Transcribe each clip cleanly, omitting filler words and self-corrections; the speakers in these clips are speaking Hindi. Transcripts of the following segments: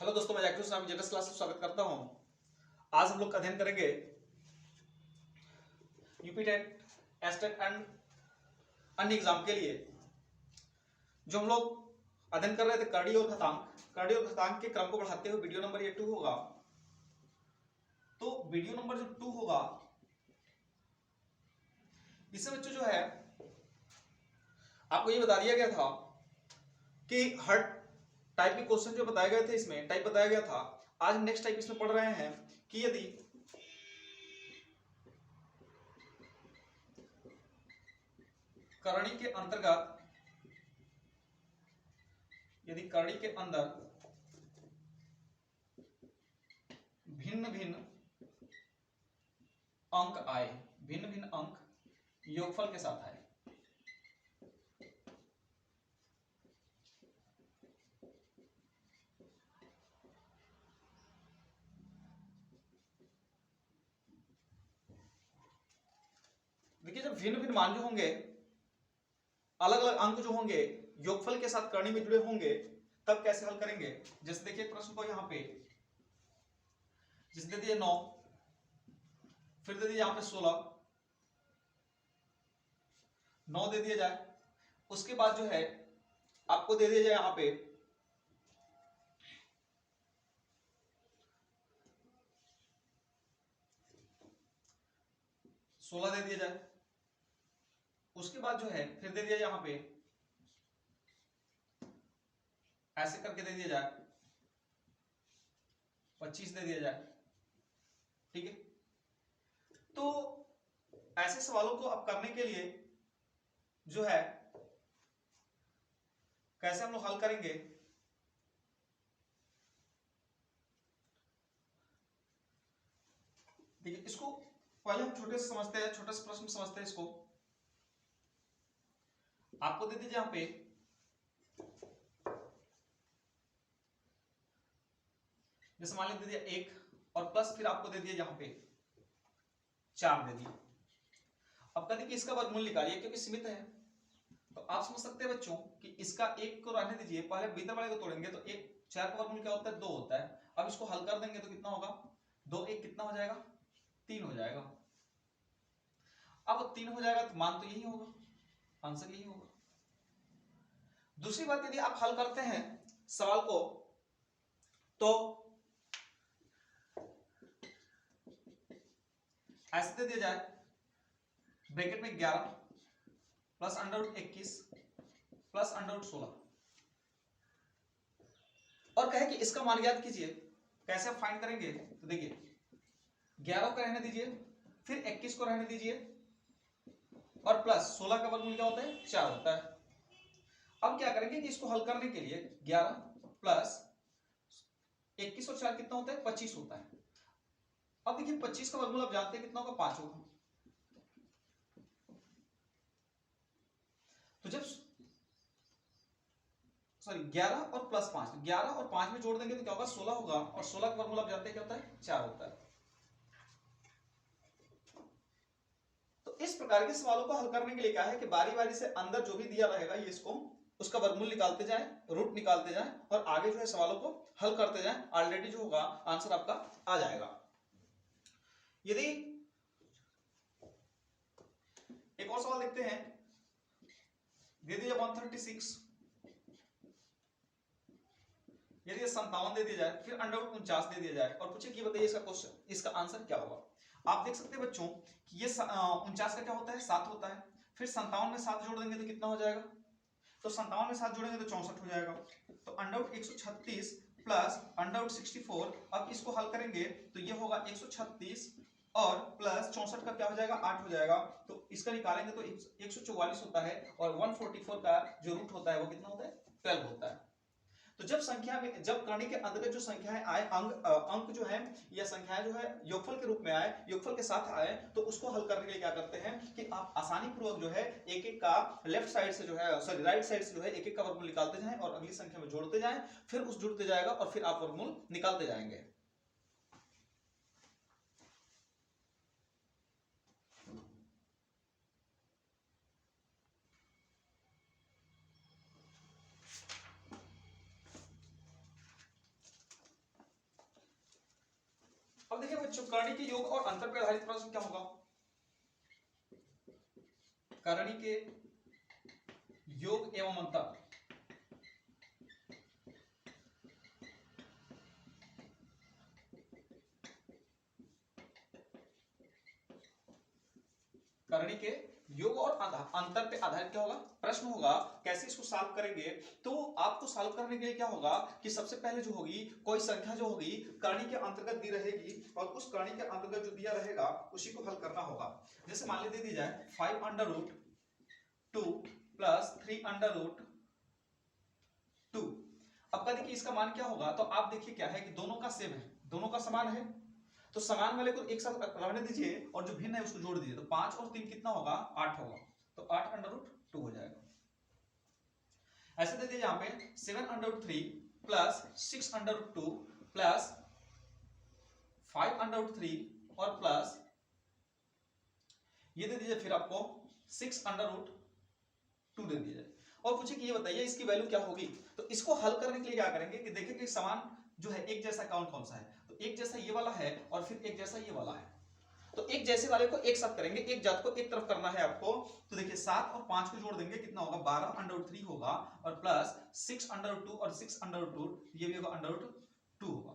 हेलो दोस्तों, मैं जैक्टू स्वामी जेकस क्लास में स्वागत करता हूं। आज हम लोग अध्ययन करेंगे यूपी टेट, एस्टेट एंड अन्य एग्जाम के लिए जो हम लोग अध्ययन कर रहे थे करड़ी और घातांक के क्रम को बढ़ाते हुए वीडियो नंबर ये 2 होगा। तो वीडियो नंबर जो 2 होगा इससे बच्चों जो है आपको ये बता दिया गया था कि हर टाइप के क्वेश्चन जो बताए गए थे, इसमें टाइप बताया गया था। आज हम नेक्स्ट टाइप इसमें पढ़ रहे हैं कि यदि करणी के अंतर्गत, यदि करणी के अंदर भिन्न भिन्न अंक आए, भिन्न भिन्न अंक योगफल के साथ आए, देखिए जब भिन्न भिन्न मान जो होंगे, अलग अलग अंक जो होंगे योगफल के साथ करणी में जुड़े होंगे, तब कैसे हल करेंगे। जैसे देखिए प्रश्न को यहां पे जिस दे दिए 9, फिर दे दिए यहां पे 16, 9 दे दिया जाए, उसके बाद जो है आपको दे दिया जाए यहां पे 16 दे दिया जाए, उसके बाद जो है फिर दे दिया यहां पे ऐसे करके दे दिया जाए 25 दे दिया जाए। ठीक है, तो ऐसे सवालों को अब करने के लिए जो है कैसे हम लोग हल करेंगे। देखिए इसको पहले हम छोटे से समझते हैं, छोटे से प्रश्न समझते हैं। इसको आपको दे दीजिए यहां पे जैसे मान लीजिए दे दिया 1 और प्लस फिर आपको दे दिया यहां पे 4 दे दिया। अब कहते कि इसका वर्गमूल निकालिए क्योंकि सीमित है, तो आप समझ सकते हैं बच्चों कि इसका 1 को रहने दीजिए, पहले भीतर वाले को तोड़ेंगे तो 4 का वर्गमूल क्या होता है, 2 होता है। अब इसको हल कर देंगे तो कितना होगा, 2 1 कितना हो जाएगा, 3 हो जाएगा। अब 3 हो जाएगा तो मान तो यही होगा, आंसर यही होगा। दूसरी बात, यदि आप हल करते हैं सवाल को तो ऐसे दे दिया जाए ब्रैकेट में 11 प्लस अंडर 21 प्लस अंडर 16 और कहे कि इसका मान ज्ञात कीजिए। कैसे आप फाइंड करेंगे, तो देखिए 11 को रहने दीजिए, फिर 21 को रहने दीजिए और प्लस 16 का वर्गमूल क्या होता है, 4 होता है। अब क्या करेंगे कि इसको हल करने के लिए 11 प्लस 21 और 4 कितना होता है, 25 होता है। अब देखिए 25 का वर्गमूल आप जानते हैं कितना होगा, 5 होगा। तो जब 11 और प्लस 5, 11 और 5 में जोड़ देंगे तो क्या होगा, 16 होगा, और 16 का वर्गमूल आप जानते हैं क्या होता है, 4 होता है। तो इस प्रकार के सवालों को हल करने के लिए क्या है कि बारी बारी से अंदर जो भी दिया रहेगा ये इसको उसका वर्गमूल निकालते जाएं, रूट निकालते जाएं और आगे जो है सवालों को हल करते जाएं। ऑलरेडी जो होगा आंसर आपका आ जाएगा। यदि एक और सवाल देखते हैं, दे दिया 136, यदि 57 दे दिया जाए, फिर अंडर 49 दे दिया जाए और पूछे कि बताइए इसका क्वेश्चन, इसका आंसर क्या होगा। आप देख सकते हैं बच्चों कि ये 49 का क्या होता है, 7 होता है। फिर 57 में 7 जोड़ देंगे तो कितना हो जाएगा, तो 57 में 7 जोड़ेंगे तो 64 हो जाएगा। तो अंडर 136 प्लस अंडर 64, अब इसको हल करेंगे तो ये होगा 136 और प्लस 64 का क्या हो जाएगा, 8 हो जाएगा। तो इसका निकालेंगे तो 144 होता है और 144 का जो रूट होता है वो कितना होता है, 12 होता है। तो जब संख्या में, जब करणी के अंतर्गत जो संख्याएं आए, अंक जो है या संख्याएं जो है योगफल के रूप में आए, योगफल के साथ आए, तो उसको हल करने के लिए क्या करते हैं कि आप आसानी पूर्वक जो है एक एक का लेफ्ट साइड से जो है, सॉरी राइट साइड से जो है एक एक का वर्गमूल निकालते जाएं और अगली संख्या में जोड़ते जाएं, फिर उस जुड़ते जाएगा और फिर आप वर्गमूल निकालते जाएंगे। देखिए बच्चों, करणी के योग और अंतर पर आधारित प्रश्न क्या होगा? करणी के योग एवं अंतर, करणी के योग और अंतर पे आधारित क्या होगा प्रश्न होगा। कैसे इसको सॉल्व करेंगे? तो आपको सॉल्व करने के लिए क्या होगा कि सबसे पहले जो होगी कोई संख्या जो होगी करणी के अंतर्गत दी रहेगी और उस करणी के अंतर्गत जो दिया रहेगा उसी को हल करना होगा। जैसे मान लीजिए दी जाए 5 under root 2 plus 3 under root 2। अब कहा देखिए इसका मान क्या होगा, तो आप देखिए क्या है कि दोनों का सेम है, दोनों का समान है, तो समान वाले को एक साथ रहने दीजिए और जो भिन्न है उसको जोड़ दीजिए। तो 5 और 3 कितना होगा? 8 होगा। तो 8 अंडर रूट 2 हो जाएगा। ऐसे दे दीजिए यहाँ पे 7 under root 3 plus 6 under root 2 plus 5 under root 3 और प्लस ये दे दीजिए फिर आपको 6 अंडर रूट 2 दे दीजिए और पूछे कि ये बताइए इसकी वैल्यू क्या होगी। तो इसको हल करने के लिए क्या करेंगे कि देखिए कि समान जो है एक जैसा कौन कौन सा है, तो एक जैसा ये वाला है और फिर एक जैसा ये वाला है। तो एक जैसे वाले को एक साथ करेंगे, एक जात को एक तरफ करना है आपको। तो देखिए 7 और 5 को जोड़ देंगे, कितना होगा? 12 अंडर रूट 3 होगा और प्लस 6 अंडर रूट 2 और 6 अंडर रूट 2 ये भी होगा अंडर रूट 2 होगा।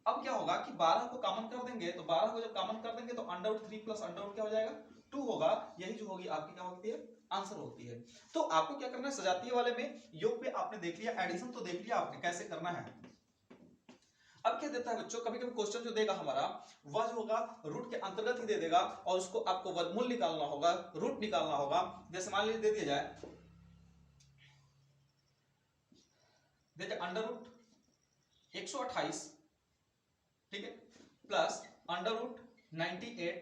अब क्या होगा कि 12 को कॉमन कर देंगे, तो 12 को जब कॉमन कर देंगे तो under root 3 plus under root क्या हो जाएगा? 2 होगा। यही जो होगी आपकी क्या होती है? आंसर होती है। तो आपको क्या करना है, सजातीय वाले में योग पे आपने देख लिया, एडिशन तो देख लिया आपने कैसे करना है। अब क्या देता है बच्चों, कभी कभी क्वेश्चन जो देगा हमारा वह जो होगा रूट के अंतर्गत ही दे देगा और उसको आपको वर्गमूल निकालना होगा, रूट निकालना होगा। जैसे मान लीजिए दे दिया जाए अंडर रूट 128, ठीक है, plus under root 98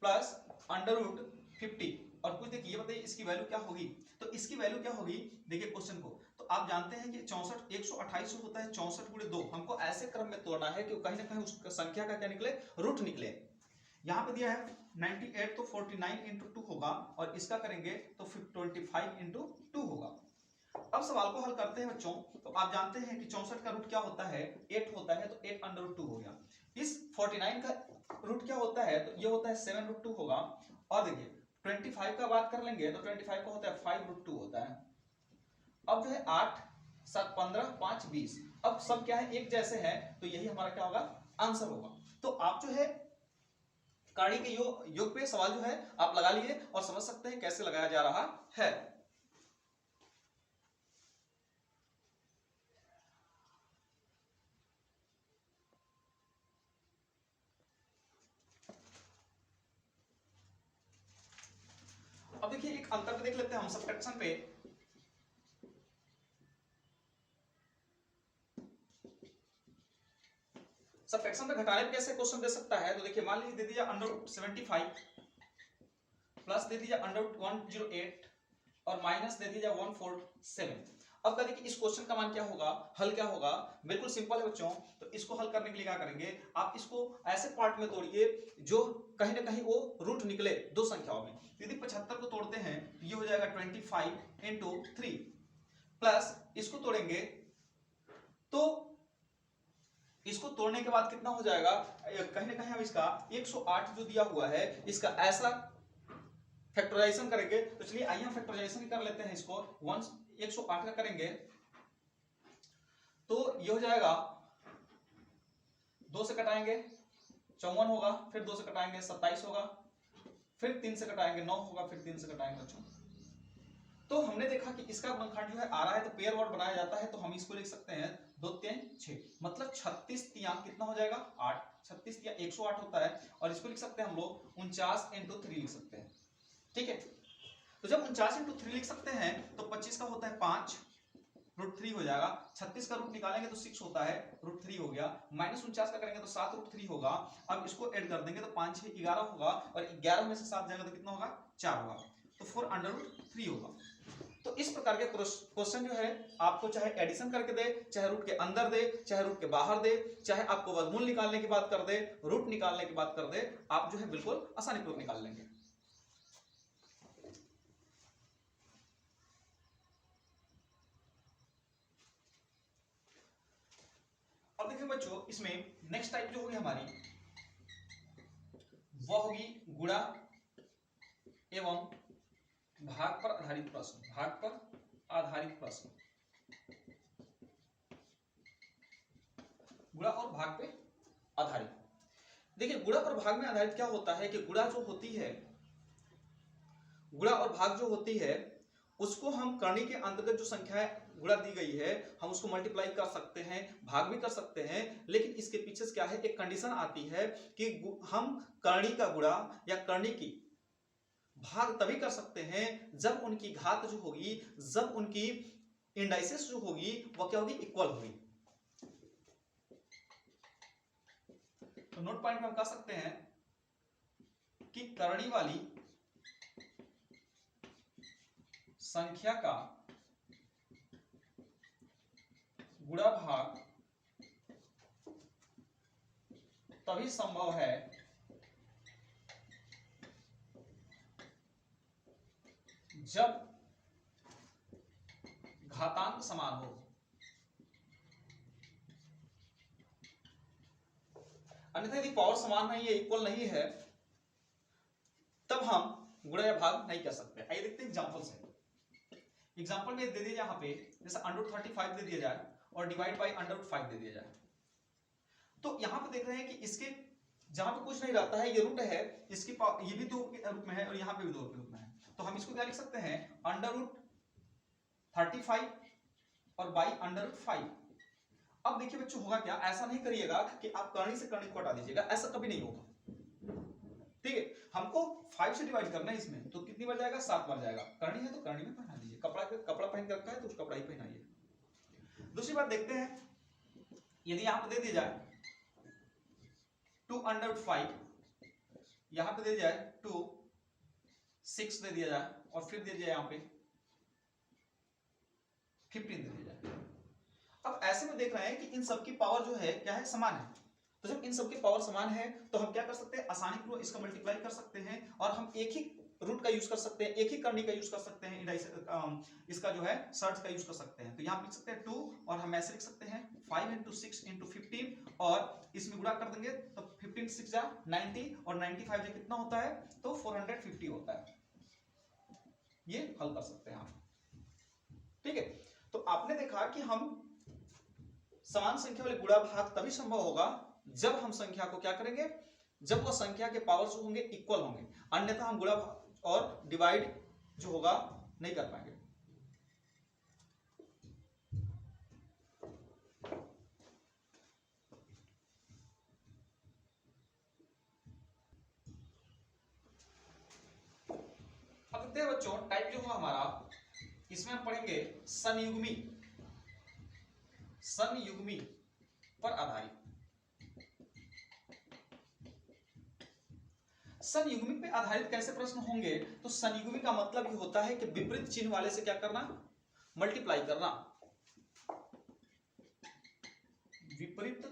plus under root 50 और कुछ देखिए बताइए इसकी वैल्यू क्या होगी। तो इसकी वैल्यू क्या होगी, देखिए क्वेश्चन को, तो आप जानते हैं कि 64 128 होता है 64 गुणे 2। हमको ऐसे क्रम में तोड़ना है कि कहीं ना कहीं उस संख्या का क्या निकले? रूट निकले। यहाँ पे दिया है 98 तो 49 इंटू 2 होगा और इसका करेंगे तो 25 इंटू 2 होगा। अब सवाल को हल करते हैं बच्चों। तो आप जानते हैं कि 64 का रूट क्या होता है? 8 होता है, तो 8 अंडर रूट 2 हो गया। इस 49 का रूट क्या होता है? तो ये होता है 7 रूट 2 होगा। और देखिए 25 का बात कर लेंगे तो 25 का होता है 5 रूट 2 होता है। अब जो है 8 7 15 5 20, अब सब क्या है? एक जैसे हैं, तो यही हमारा क्या होगा? आंसर होगा। तो आप जो है करणी के योग पे सवाल जो है आप लगा लिए और समझ सकते हैं कैसे लगाया जा रहा है। अब देखिए एक अंतर पे देख लेते हैं हम सब्ट्रैक्शन पे। सब्ट्रैक्शन पे घटाने पे कैसे क्वेश्चन दे सकता है? तो देखिए मान लीजिए दे दीजिए अंडर 75 प्लस दे दीजिए अंडर 108 और माइनस दे दीजिए 147। अब कह देखिए इस क्वेश्चन का मान क्या होगा, हल क्या होगा? बिल्कुल सिंपल है बच्चों। तो इसको हल करने के लिए क्या करेंगे, आप इसको ऐसे पार्ट में तोड़िए जो कहीं ना कहीं वो रूट निकले दो संख्याओं में। यदि 75 को तोड़ते हैं तो ये हो जाएगा 25 इंटू 3 प्लस इसको तोड़ेंगे तो इसको तोड़ने के बाद कितना हो जाएगा? कहीं ना कहीं हम इसका 108 जो दिया हुआ है इसका ऐसा फैक्टराइजेशन करेंगे। तो चलिए आइए हम फैक्टराइजेशन कर लेते हैं इसको। 108 का करेंगे तो ये हो जाएगा 2 से कटाएंगे 54 होगा, फिर 2 से कटाएंगे 27 होगा, फिर 3 से कटाएंगे 9 होगा, फिर 3 से कटाएंगे बच्चों। तो हमने देखा कि इसका गुणनखंड जो है आ रहा है तो पेयर वर्ड बनाया जाता है, तो हम इसको लिख सकते हैं 2 3 6, मतलब 36 तिया कितना हो जाएगा? 8। 36 तिया 108 होता है और इसको लिख सकते हैं हम लोग 49 इंटू 3 लिख सकते हैं, ठीक है। तो जब 49 इंटू 3 लिख सकते हैं तो 25 का होता है 5 रूट 3 हो जाएगा। 36 का रूट निकालेंगे तो 6 होता है, रूट 3 हो गया। माइनस 49 का करेंगे तो 7 रूट 3 होगा। अब इसको ऐड कर देंगे तो 5 6 11 होगा और 11 में से 7 जाएगा तो कितना होगा? 4 होगा, तो 4 अंडर रूट 3 होगा। तो इस प्रकार के क्वेश्चन जो है आपको चाहे एडिशन करके दे, चाहे रूट के अंदर दे, चाहे रूट के बाहर दे, चाहे आपको वर्गमूल निकालने की बात कर दे, रूट निकालने की बात कर दे, आप जो है बिल्कुल आसानी पूर्वक निकाल लेंगे। अब देखिए बच्चों इसमें नेक्स्ट टाइप जो होगी हमारी वह होगी गुणा एवं भाग पर आधारित प्रश्न। भाग पर आधारित प्रश्न, गुणा और भाग पे आधारित। देखिए गुणा और भाग में आधारित क्या होता है कि गुणा जो होती है, गुणा और भाग जो होती है उसको हम करनी के अंतर्गत जो संख्या गुणा दी गई है हम उसको मल्टीप्लाई कर सकते हैं, भाग भी कर सकते हैं, लेकिन इसके पीछे क्या है, एक कंडीशन आती है कि हम करनी का गुणा या करनी की भाग तभी कर सकते हैं जब उनकी घात जो होगी, जब उनकी इंडाइसेस जो होगी वह क्या होगी, इक्वल होगी। तो नोट पॉइंट में हम कह सकते हैं कि करनी वाली संख्या का गुणा भाग तभी संभव है जब घातांक समान हो। अन्यथा यदि पावर समान नहीं है, इक्वल नहीं है, तब हम गुणा या भाग नहीं कर सकते। आइए देखते हैं एग्जांपल से। एग्जांपल में दे दिया यहाँ पे जैसे √35 दे दिया जाए और डिवाइड बाई √5 दे दिया जाए, तो यहाँ पे देख रहे हैं कि इसके जहां पे कुछ नहीं रहता है ये रूट है, इसकी ये भी 2 के रूप में है और यहाँ पे भी 2 के रूप में है, तो हम इसको क्या लिख सकते हैं, √35 और बाई √5। अब देखिए बच्चों होगा क्या, ऐसा नहीं करिएगा कि आप करनी से करनी को हटा दीजिएगा, ऐसा कभी नहीं होगा। ठीक है, हमको 5 से डिवाइड करना है इसमें, तो कितनी बार जाएगा, 7 बार जाएगा। करनी है तो करनी में पहना दीजिए, कपड़ा पहन के रखा है तो उस कपड़ा ही पहनाइए। दूसरी बात देखते हैं, यदि यहां पे दे दिया जाए 2/5, यहां पे दे दिया जाए 2, 6 दे दिया जाए और फिर दे दिया यहां पे 15 दे दिया जाए। अब ऐसे में देख रहे हैं कि इन सबकी पावर जो है क्या है, समान है। तो जब इन सबकी पावर समान है तो हम क्या कर सकते हैं, आसानी पूर्वक इसका मल्टीप्लाई कर सकते हैं और हम एक ही रूट का यूज कर सकते हैं, एक ही करनी का यूज कर सकते हैं, इसका जो है सर्च का यूज कर सकते हैं। तो यहाँ लिख सकते हैं 2 और हम ऐसे लिख सकते हैं 5 × 6 × 15 और इसमें गुणा कर देंगे तो 15 6 जा 90 और 95 जा कितना होता है, तो 450 होता है। ये हल कर सकते हैं आप। ठीक है, तो आपने देखा कि हम समान संख्या वाले गुणा भाग तभी संभव होगा जब हम संख्या को क्या करेंगे, जब वह संख्या के पावर्स होंगे इक्वल होंगे, अन्यथा हम गुणा और डिवाइड जो होगा नहीं कर पाएंगे। अब देखते हैं बच्चों टाइप जो होगा हमारा, इसमें हम पढ़ेंगे संयुग्मी, संयुग्मी पर आधारित। संयुग्मी पे आधारित कैसे प्रश्न होंगे, तो संयुग्मी का मतलब ये होता है कि विपरीत चिन्ह वाले से क्या करना, मल्टीप्लाई करना। विपरीत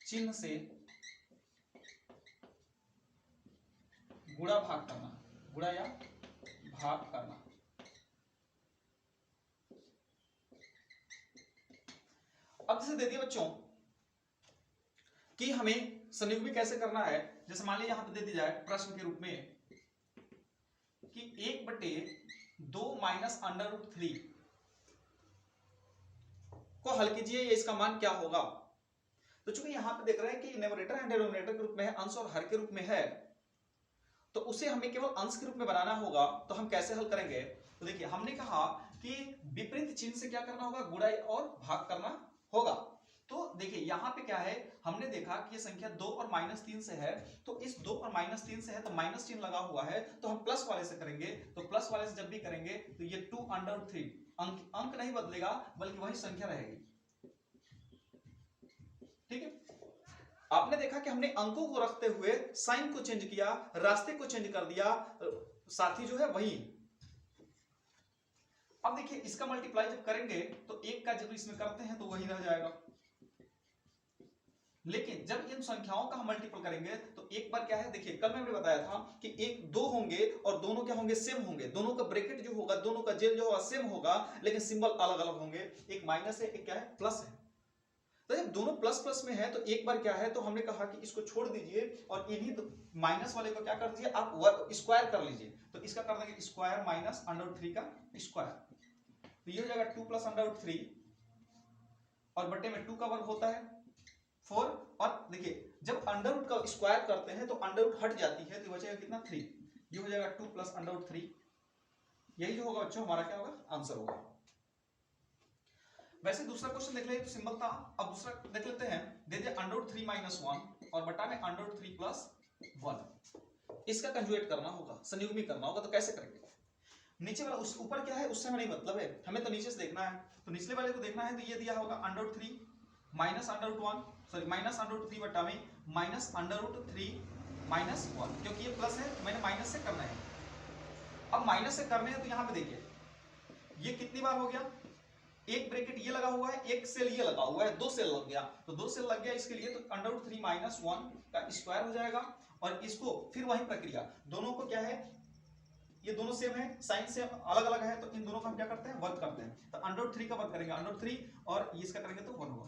चिन्ह से गुणा भाग करना, गुणा या भाग करना। अब जैसे दे दिया बच्चों कि हमें संयुग्मी कैसे करना है, जैसे मान लीजिए यहां पे दे दी जाए प्रश्न के रूप में कि 1/2 माइनस √3 को हल कीजिए, ये इसका मान क्या होगा। तो चूंकि यहां पे देख रहे हैं कि न्यूमरेटर एंड डिनोमिनेटर के रूप में है, अंश और हर के रूप में है, तो उसे हमें केवल अंश के रूप में बनाना होगा। तो हम कैसे हल करेंगे, तो देखिए हमने कहा कि विपरीत चिन्ह से क्या करना होगा, गुणा और भाग करना होगा। तो देखिए यहाँ पे क्या है, हमने देखा कि ये संख्या 2 और -3 से है, तो इस 2 और -3 से है तो माइनस चिन्ह लगा हुआ है, तो हम प्लस वाले से करेंगे। तो प्लस वाले से जब भी करेंगे तो ये 2/3 अंक नहीं बदलेगा बल्कि वही संख्या रहेगी। ठीक है, आपने देखा कि हमने अंकों को रखते हुए साइन को चेंज किया, रास्ते को चेंज कर दिया, साथी जो है वही। अब देखिए इसका मल्टीप्लाई जब करेंगे तो 1 का जब इसमें करते हैं तो वही रह जाएगा, लेकिन जब इन संख्याओं का हम मल्टीपल करेंगे तो एक बार क्या है, देखिए कल मैंने बताया था कि 1 2 होंगे और दोनों क्या होंगे, सेम होंगे, दोनों का ब्रैकेट जो होगा, दोनों का जेल जो होगा सेम होगा, लेकिन सिंबल अलग अलग होंगे, एक माइनस है एक क्या है, प्लस है। तो जब दोनों प्लस प्लस में है तो एक बार क्या है, तो हमने कहा कि इसको छोड़ दीजिए और इन्हीं तो माइनस वाले को क्या कर दीजिए आप स्क्वायर कर लीजिए। तो इसका कर देंगे स्क्वायर माइनस √3 का स्क्वायर, तो ये हो जाएगा 2 प्लस √3 और बटे में 2 का वर्ग होता है 4। और देखिए जब अंडर रूट का स्क्वायर करते हैं तो अंडर रूट हट जाती है तो बचेगा कितना 3। ये हो जाएगा 2 प्लस √3। यही जो होगा बच्चों हमारा क्या होगा आंसर होगा। वैसे दूसरा क्वेश्चन देख लेते तो सिंपल था। अब दूसरा देख लेते हैं, दे दिया √3 - 1 और बटा में √3 + 1। इसका कंजुगेट करना होगा, संयुग्मी करना होगा, तो कैसे करेंगे? नीचे वाला उस ऊपर क्या है उससे हमें नहीं मतलब है, हमें तो नीचे से देखना है। तो निचले वाले को देखना है तो ये दिया होगा √3 माइनस √1 सॉरी माइनस √3 बटा में माइनस √3 - 1, क्योंकि ये प्लस है मैंने माइनस से करना है। अब माइनस से करने हैं तो यहाँ पे देखिए ये कितनी बार हो गया, एक ब्रैकेट ये लगा हुआ है, एक सेल ये लगा हुआ है, 2 सेल लग गया, तो 2 सेल लग गया इसके लिए, तो √3 - 1 का स्क्वायर हो जाएगा। और इसको फिर वही प्रक्रिया, दोनों को क्या है ये दोनों सेम है, साइन से अलग अलग है, तो इन दोनों का हम क्या करते हैं वर्ग करते हैं। तो √3 का वर्ग करेंगे √3 और ये इसका करेंगे तो 1 होगा।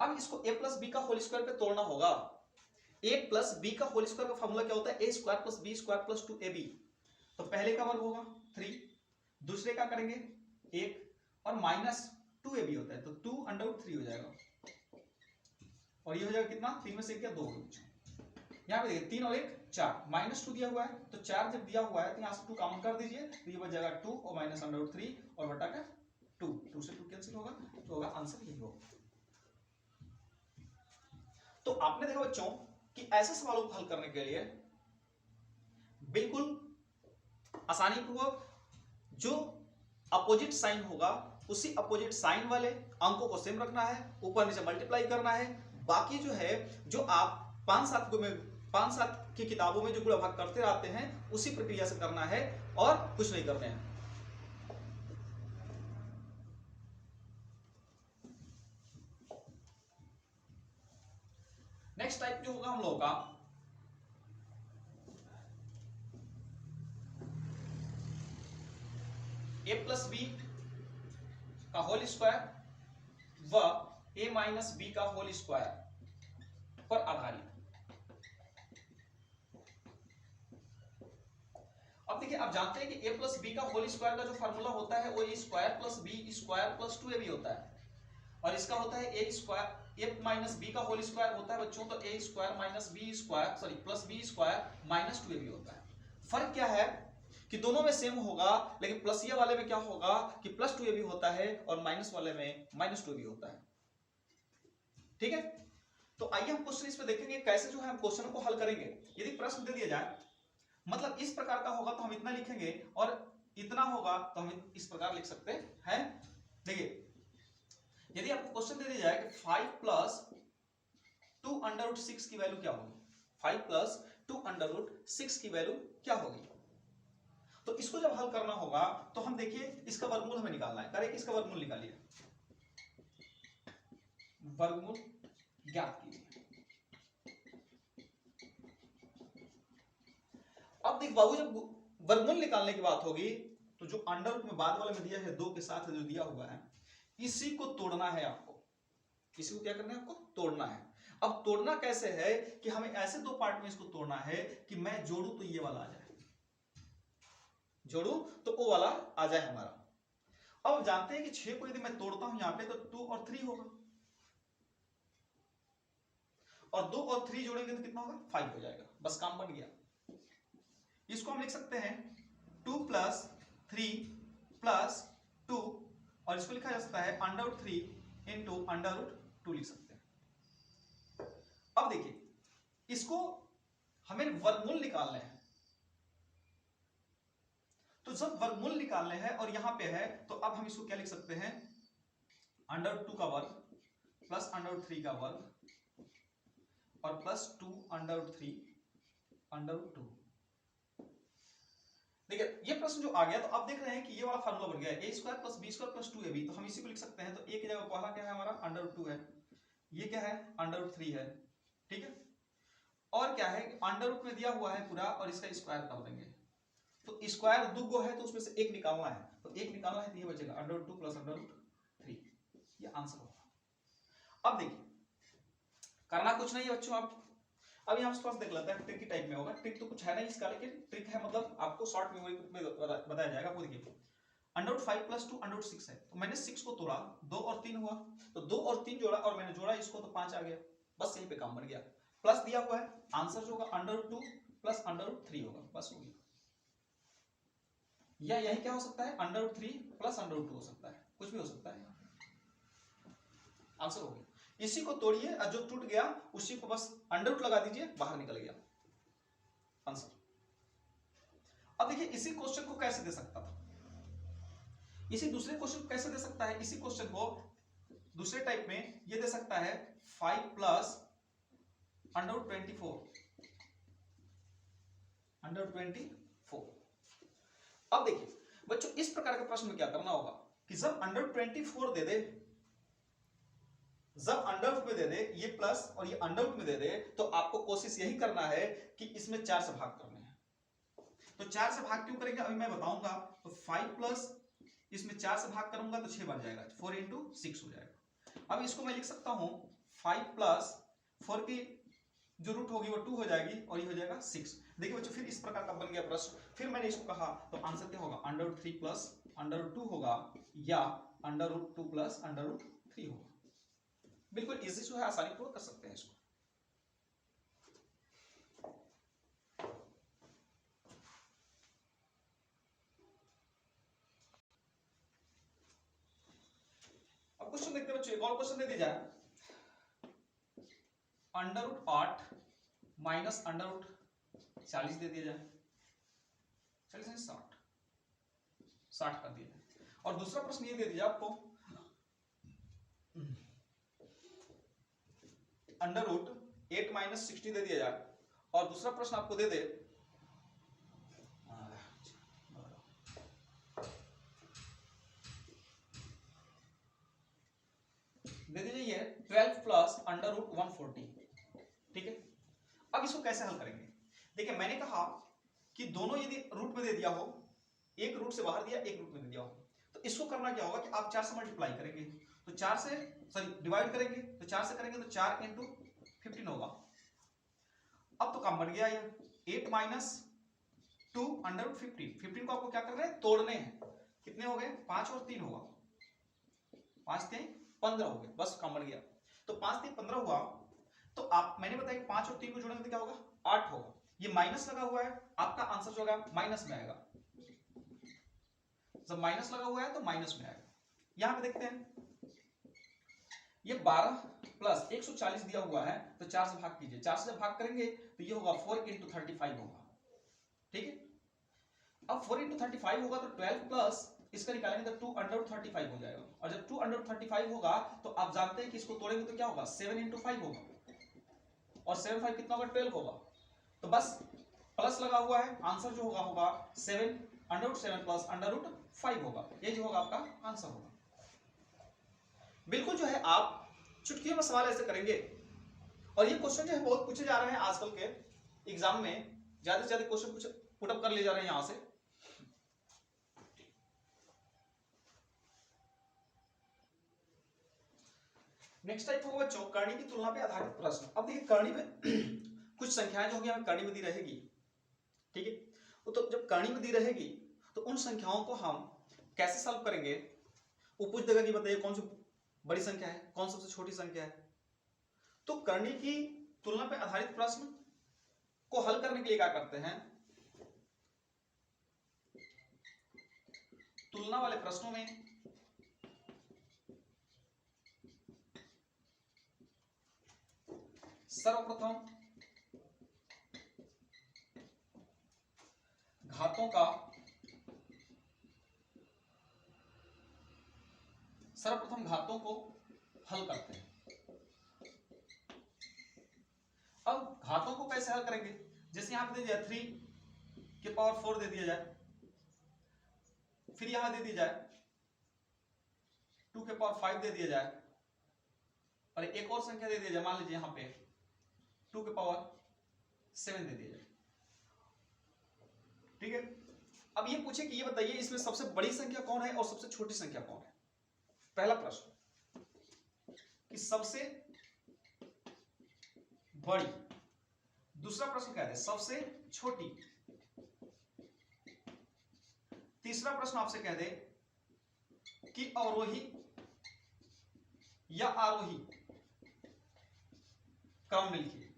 अब इसको a + b का होल स्क्वायर पे तोड़ना होगा। a + b का होल स्क्वायर का फार्मूला क्या होता है, a² + b² + 2ab। तो पहले का वर्ग होगा 3, दूसरे का करेंगे 1 और माइनस 2ab होता है तो 2√3 हो जाएगा। और ये हो जाएगा कितना, 3 में से क्या 2 यहाँ पे देखिए 3 और 1 4, -2 दिया हुआ है तो 4 जब दिया हुआ है तो यहाँ से 2 कॉमन कर दीजिए तो ये बच जाएगा 2 और माइनस √3 और बटा का 2 से 2 कैंसिल होगा, तो होगा आंसर यही होगा। तो आपने देखा बच्चों कि ऐसे सवालों को हल करने के लिए बिल्कुल आसानी पूर्वक जो अपोजिट साइन होगा उसी अपोजिट साइन वाले अंकों को सेम रखना है, ऊपर नीचे मल्टीप्लाई करना है। बाकी जो है जो आप 5-7 की किताबों में जो गुणा भाग करते रहते हैं उसी प्रक्रिया से करना है और कुछ नहीं करते हैं। नेक्स्ट टाइप जो होगा हम लोगों का a + b का होल स्क्वायर व a - b का होल स्क्वायर पर आधारित। अब देखिए आप जानते हैं कि a + b का होल स्क्वायर का जो फार्मूला होता है वो a² + b² + 2ab होता है और इसका होता है a - b का होल स्क्वायर होता है बच्चों तो a² - b² sorry +b² - 2ab होता है। फर्क क्या है कि दोनों में सेम होगा लेकिन प्लस ये वाले में क्या होगा कि +2ab होता है और माइनस वाले में -2ab होता है। ठीक है, तो आइए हम क्वेश्चन इस पे देखेंगे कैसे जो है हम क्वेश्चन को हल करेंगे। यदि प्रश्न दे दिया जाए मतलब इस प्रकार का होगा तो हम इतना लिखेंगे और इतना होगा तो हम इस प्रकार लिख सकते हैं। देखिए यदि आपको क्वेश्चन दे दिया जाए कि 5 + 2√6 की वैल्यू क्या होगी, 5 + 2√6 की वैल्यू क्या होगी, तो इसको जब हल करना होगा तो हम देखिए इसका वर्गमूल हमें निकालना है। करें इसका वर्गमूल निकालिए, वर्गमूल ज्ञात कीजिए। अब देख बाबू जब वर्गमूल निकालने की बात होगी तो जो अंडर रूट में बाद वाले में दिया है 2 के साथ जो दिया हुआ है इसी को तोड़ना है आपको। इसी को क्या करना है आपको तोड़ना है। अब तोड़ना कैसे है कि हमें ऐसे 2 पार्ट में इसको तोड़ना है कि मैं जोड़ू तो ये वाला आ जाए, जोड़ू तो वो वाला आ जाए हमारा। अब जानते हैं कि 6 को यदि मैं तोड़ता हूं यहां पे तो 2 और 3 होगा और 2 और 3 जोड़ेंगे तो कितना होगा 5 हो जाएगा, बस काम बन गया। इसको हम लिख सकते हैं 2 + 3 + 2 और इसको लिखा जा सकता है √3 × √2 लिख सकते हैं। अब देखिए इसको हमें वर्गमूल निकालने हैं तो जब वर्गमूल निकालने हैं और यहां पे है तो अब हम इसको क्या लिख सकते हैं √2 का वर्ग प्लस √3 का वर्ग और प्लस 2 √3 √2। देखिए ये प्रश्न जो आ गया तो आप देख रहे हैं कि ये वाला फार्मूला बन गया है a² + b² + 2ab, तो हम इसी को लिख सकते हैं। तो a की जगह पहला क्या है हमारा √2 है, ये क्या है √3 है, ठीक है, और क्या है अंडर रूट में दिया हुआ है पूरा और इसका स्क्वायर कर देंगे। तो स्क्वायर दुगो है तो उसमें से एक निकालना है, तो एक निकालना है तो ये बचेगा √2 + √3, ये आंसर होगा। अब देखिए करना कुछ नहीं है बच्चों, आप अब यहाँ पास देख लेते हैं, ट्रिक टाइप में होगा। ट्रिक तो कुछ है नहीं इसका, लेकिन ट्रिक है मतलब आपको शॉर्ट मेमोरी में बताया जाएगा। वो देखिए √5 + 2 √6 है, तो मैंने 6 को तोड़ा, 2 और 3 हुआ, तो 2 और 3 जोड़ा और मैंने जोड़ा इसको, तो 5 आ गया। बस यहीं पे काम बन गया। प्लस दिया हुआ है, आंसर जो होगा √2 + √3 होगा, बस हो गया। या यही क्या हो सकता है, √3 + √2 हो सकता है, कुछ भी हो सकता है, आंसर हो गया। इसी को तोड़िए और जो टूट गया उसी को बस √ लगा दीजिए, बाहर निकल गया आंसर। अब देखिए इसी क्वेश्चन को कैसे दे सकता था, इसी दूसरे क्वेश्चन को कैसे दे सकता है, इसी क्वेश्चन को दूसरे टाइप में ये दे सकता है 5 + √24 √24। अब देखिए बच्चों इस प्रकार के प्रश्न में क्या करना होगा कि जब √24 दे दे, जब अंडर में दे दे ये प्लस और ये अंडर में दे दे, तो आपको कोशिश यही करना है कि इसमें 4 से भाग करने हैं। तो 4 से भाग क्यों करेंगे अभी मैं बताऊंगा। तो 5 प्लस इसमें 4 से भाग करूंगा तो 6 बन जाएगा, 4 × 6 हो जाएगा। अब इसको मैं लिख सकता हूं 5 + 4 की जो रूट होगी वो 2 हो जाएगी और ये हो जाएगा 6। देखिए बच्चों फिर इस प्रकार का बन गया प्रश्न। फिर मैंने इसको कहा तो आंसर क्या होगा, √3 + √2 होगा या √2 + √3 होगा। बिल्कुल इजी जो है, आसानी पूर्वक कर सकते हैं इसको। अब क्वेश्चन देखते हैं बच्चों, एक और क्वेश्चन दे दिया जाए, √8 - √40 दे दिया जाए, 40 नहीं 60 कर दिया जाए। और दूसरा प्रश्न ये दे दिया आपको √8 - 60 दे दिया जाए, और दूसरा प्रश्न आपको दे दे दीजिए 12 + √140। ठीक है, अब इसको कैसे हल करेंगे। देखिए मैंने कहा कि दोनों यदि रूट में दे दिया हो, एक रूट से बाहर दिया, एक रूट में दे दिया हो, तो इसको करना क्या होगा कि आप 4 से मल्टीप्लाई करेंगे, तो 4 से डिवाइड करेंगे, तो 4 से करेंगे तो 4 × 15 होगा। अब तो काम बन गया ये 8 - 2 √15। 15 को आपको क्या करना है, तोड़ने हैं। कितने हो गए, 5 और 3 होगा, 5 3 15 हो गए, बस काम बन गया। तो 5 3 15 हुआ, तो आप मैंने बताया कि 5 और 3 को जोड़ेंगे तो क्या होगा, 8 होगा। ये माइनस लगा हुआ है, आपका आंसर जो होगा माइनस में आएगा। जब माइनस लगा हुआ है तो माइनस में आएगा। यहां पे देखते हैं ये 12 + 140 दिया हुआ है, तो 4 से भाग कीजिए, 4 से भाग करेंगे तो ये होगा 4 × 35 होगा। ठीक है, अब 4 × 35 होगा तो 12 प्लस इसका निकालेंगे तो 2 √35 हो जाएगा। और जब 2 √35 होगा तो आप जानते हैं कि इसको तोड़ेंगे तो क्या होगा, 7 × 5 होगा, और 7 5 कितना होगा, 12 होगा। तो बस प्लस लगा हुआ है, आंसर जो होगा 7 √7 + √5 होगा। ये जो होगा आपका आंसर होगा। बिल्कुल जो है आप चुटकियों में सवाल ऐसे करेंगे, और ये क्वेश्चन जो है बहुत पूछे जा रहे हैं आजकल के एग्जाम में, ज्यादा से ज्यादा क्वेश्चन पुटअप कर ले जा रहे हैं यहां से। नेक्स्ट टाइप होगा बच्चों करनी की तुलना पे आधारित प्रश्न। अब देखिए करनी में कुछ संख्याएं जो होगी हमें करनी में दी रहेगी, ठीक है, तो जब करनी में दी रहेगी तो उन संख्याओं को हम कैसे सॉल्व करेंगे। वो पूछ देगा कि बताइए कौन सी बड़ी संख्या है, कौन सबसे छोटी संख्या है। तो करनी की तुलना पे आधारित प्रश्न को हल करने के लिए क्या करते हैं, तुलना वाले प्रश्नों में सर्वप्रथम घातों को हल करते हैं। अब घातों को कैसे हल करेंगे, जैसे यहां पे दे दिया 3⁴ दे दिया जाए, फिर यहां दे दी जाए 2⁵ दे दिया जाए, और एक और संख्या दे दिया जाए, मान लीजिए यहां पे 2⁻7 दे दिया जाए। ठीक है, अब ये पूछे कि ये बताइए इसमें सबसे बड़ी संख्या कौन है और सबसे छोटी संख्या कौन है। पहला प्रश्न कि सबसे बड़ी, दूसरा प्रश्न क्या है सबसे छोटी, तीसरा प्रश्न आपसे कह दे कि अवरोही या आरोही क्रम में लिखिए।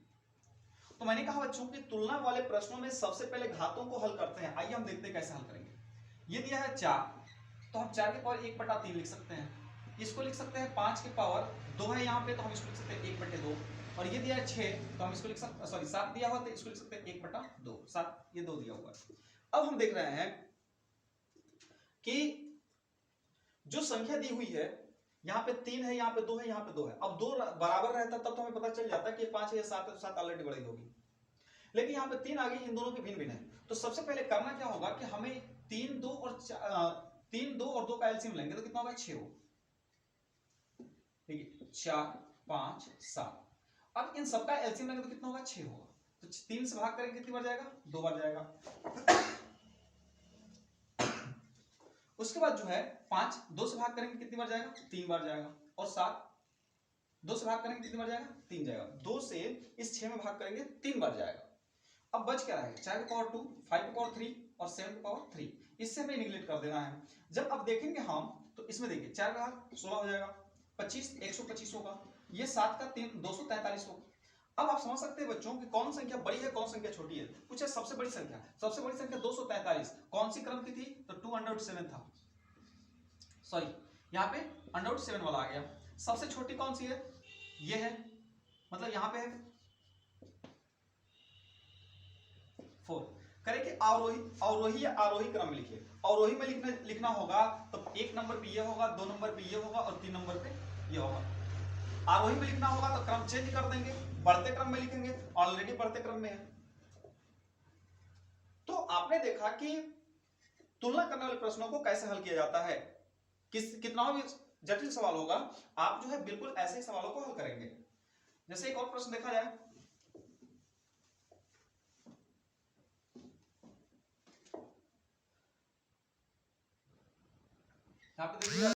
तो मैंने कहा बच्चों कि तुलना वाले प्रश्नों में सबसे पहले घातों को हल करते हैं। आइए हम देखते हैं कैसे हल करेंगे। ये दिया है 4, तो हम 4 के पावर 1/3 लिख सकते हैं। इसको लिख सकते हैं 5 के पावर 2 है यहाँ पे, तो हम इसको लिख सकते हैं 1/2। और ये दिया है 6, तो हम इसको लिख सकते, सॉरी 7 दिया हुआ, तो इसको लिख सकते हैं 1/2। 7, ये 2 दिया हुआ है। अब हम देख रहे हैं कि जो संख्या दी हुई है, यहाँ पे 3 है, यहाँ पे 2 है, यहाँ पे 2 है। अब 2 बराबर रहता तब तो हमें पता चल जाता कि 5 है या 7 है, 7 ऑलरेडी बड़ी होगी। लेकिन यहाँ पे 3 आ गई, इन दोनों के भिन्न भिन्न है। तो सबसे पहले करना क्या होगा कि हमें 3, 2 और 2 का एलसीएम लेंगे, तो कितना होगा 6 हो। ठीक है, 4, 5, 7। अब इन सबका एलसीएम लेंगे तो कितना होगा 6 होगा। तो 3 से भाग करेंगे कितनी बार जाएगा, 2 बार जाएगा। उसके बाद जो है 5 2 से भाग करेंगे कितनी बार जाएगा, 3 बार जाएगा। और 7 2 से भाग करेंगे कितनी बार जाएगा, 3 जाएगा। 2 से इस 6 में भाग करेंगे 3 बार जाएगा। अब बच क्या रहेगा, 4 की पावर 2, 5 की पावर 3 और 7 की पावर 3। इससे हमें निगलेक्ट कर देना है। जब अब देखेंगे हम तो इसमें देखिए 4 का 16 हो जाएगा, 25 125 होगा, ये 7 का 3 243 होगा। अब आप समझ सकते हैं बच्चों कि कौन संख्या बड़ी है कौन संख्या छोटी है। पूछे सबसे बड़ी संख्या 243 कौन सी क्रम की थी, तो 2/7 था, सॉरी यहाँ पे √7 वाला आ गया। सबसे छोटी कौन सी है, ये है, मतलब यहाँ पे है 4। करें कि अवरोही या आरोही क्रम में लिखिए। अवरोही में लिखना होगा तो 1 नंबर पे ये होगा, 2 नंबर पे ये होगा और 3 नंबर पे ये होगा। आरोही में लिखना होगा तो क्रम चेंज कर देंगे, बढ़ते क्रम में लिखेंगे, ऑलरेडी बढ़ते क्रम में है। तो आपने देखा कि तुलना करने वाले प्रश्नों को कैसे हल किया जाता है। कितना भी जटिल सवाल होगा, आप जो है बिल्कुल ऐसे ही सवालों को हल करेंगे। जैसे एक और प्रश्न देखा जाए, यहाँ पे देखिए